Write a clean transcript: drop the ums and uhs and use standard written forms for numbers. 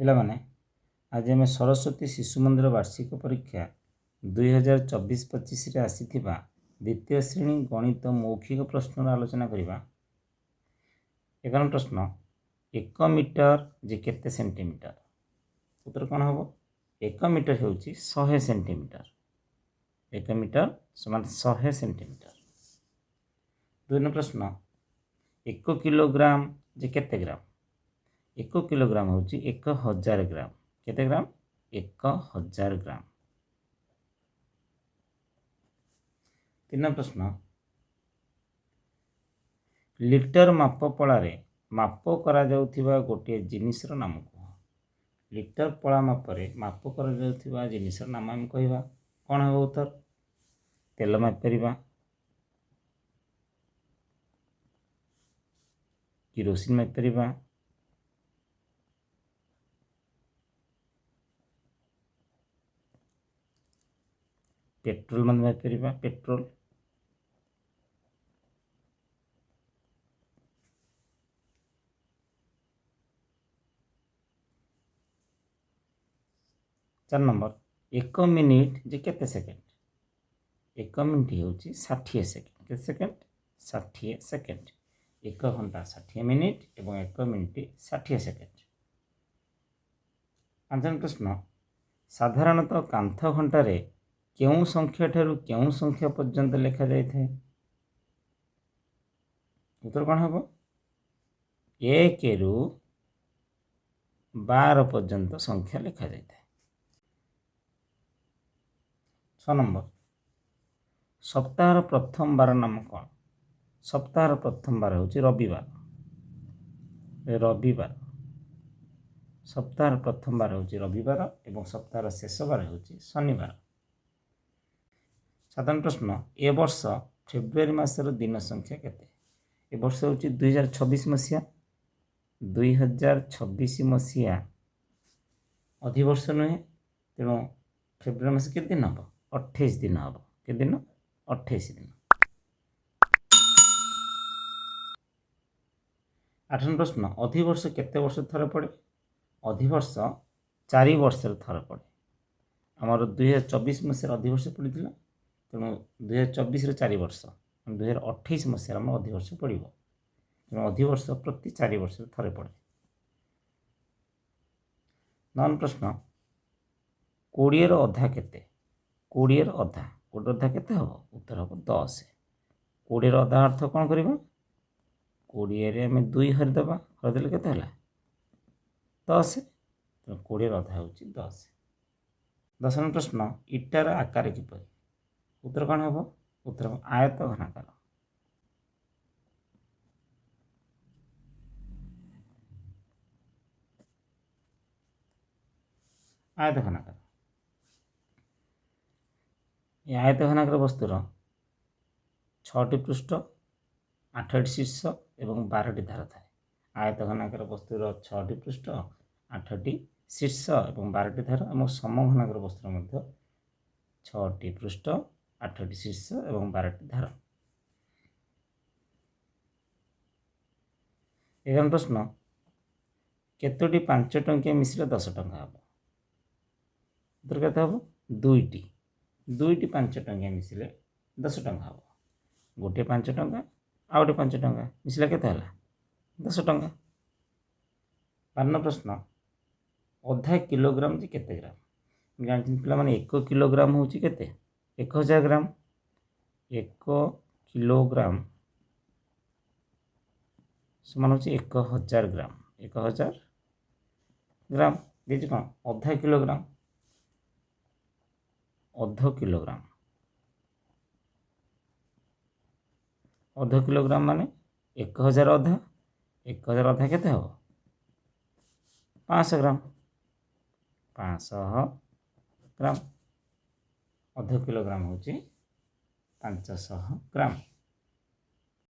ପିଲାମାନେ आज आम सरस्वती शिशु मंदिर वार्षिक परीक्षा 2024-25 आसीथिबा द्वितीय श्रेणी गणित मौखिक प्रश्न आलोचना करबा। 11 प्रश्न 1 मीटर जे केते सेंटीमीटर। उत्तर कौन हम 1 मीटर होउची 100 सेंटीमीटर। 1 मीटर समान 100 सेंटीमीटर। 2 प्रश्न 1 किलोग्राम जे केते ग्राम। 1 किलोग्राम होउची 1000 ग्राम। केते ग्राम 1000 ग्राम। 3 प्रश्न लिटर माप पड़ारे माप करा जाउथिबा गोटे जिनिसर नाम कह। लिटर पड़ा मापरे माप करा जाउथिबा जिनिसर नाम हम कहबा कोन हो उत्तर। तेल माप परिबा, किरोसिन माप परिबा, पेट्रोल माप परिबा, पेट्रोल। चार नंबर 1 मिनिट जे केते सेकेंड। 1 मिनिट होउची 60 सेकेंड। केते सेकेंड 60 सेकेंड। 1 घंटा 60 मिनिट एवं 1 मिनिट 60 सेकेंड। 5 प्रश्न साधारणतः कांथ घंटारे केउं संख्या ठारू केउं संख्या पर्यंत लिखा जाय थे। उत्तर कौन हम 1 रु 12 पर्यंत संख्या लिखा जाय थे। 6 नंबर सप्ताह प्रथम बार नाम कौन। सप्ताह प्रथम बार होची रविवार। रविवार सप्ताह प्रथम बार होची रविवार एवं सप्ताह शेष बार होची शनिवार। 7 प्रश्न ए वर्ष फेब्रुआरी मासर दिन संख्या केते। ए वर्ष होची 2026 मसिया। 2026 मसिया अधिवर्ष नुहे तेणु फेब्रुआरी मास के दिन हम 28 दिन हम के दिन 28 दिन। 8 प्रश्न अधिवर्ष केते वर्ष थरे पड़े। अधिवर्ष 4 वर्ष थरे पड़े। आमर 2024 मसीह अधिवर्ष पड़ता तेणु 2024 4 वर्ष 2028 मसीह आम अधिवर्ष पड़ तेणु अधिवर्ष प्रति 4 वर्ष थरे पड़े। 9 प्रश्न 20 अधा केते। 20 अधा 20 अधा केते हम उत्तर हम 10। 20 अधा अर्थ कौन करवा 20 रे आम 2 हरिदबा हरिदेले केते हला 10 तो 20 अधा होची 10। 10 प्रश्न इटार आकार किपरि। उत्तर कौन हम उत्तर हम आयत घनाकार। आयत घनाकार ये आयत घनाकार वस्तुर 6टी पृष्ठ 8टी शीर्ष एवं 12टी धार थाए। आयत घनाकार वस्तुर 6टी पृष्ठ 8टी शीर्ष एवं 12टी धार और समघनाकार वस्तुर मध्य 6टी पृष्ठ 8टी शीर्ष एवं 12टी धार। 11 प्रश्न केतोटी 5 टंकिया मिसिले 10 टंका हम। उत्तर केते हम 2टी 5 टंकिया मिसिले 10 टंका हम। गोटे 5 टंका आ गोटे 5 टंका मिसिले केते हला 10 टंका। 12 प्रश्न अधा किलोग्राम जे केते ग्राम। जानते पिला माने 1 किलोग्राम होची केते 1000 ग्राम। 1 किलोग्राम समान होची 1000 ग्राम। 1000 ग्राम देखिए कौन अधा किलोग्राम। अध किलोग्राम अध किलोग्राम माने 1000 अधा 1000 अधा केते हो 500 ग्राम। 500 ग्राम अध किलोग्राम होची 500 ग्राम।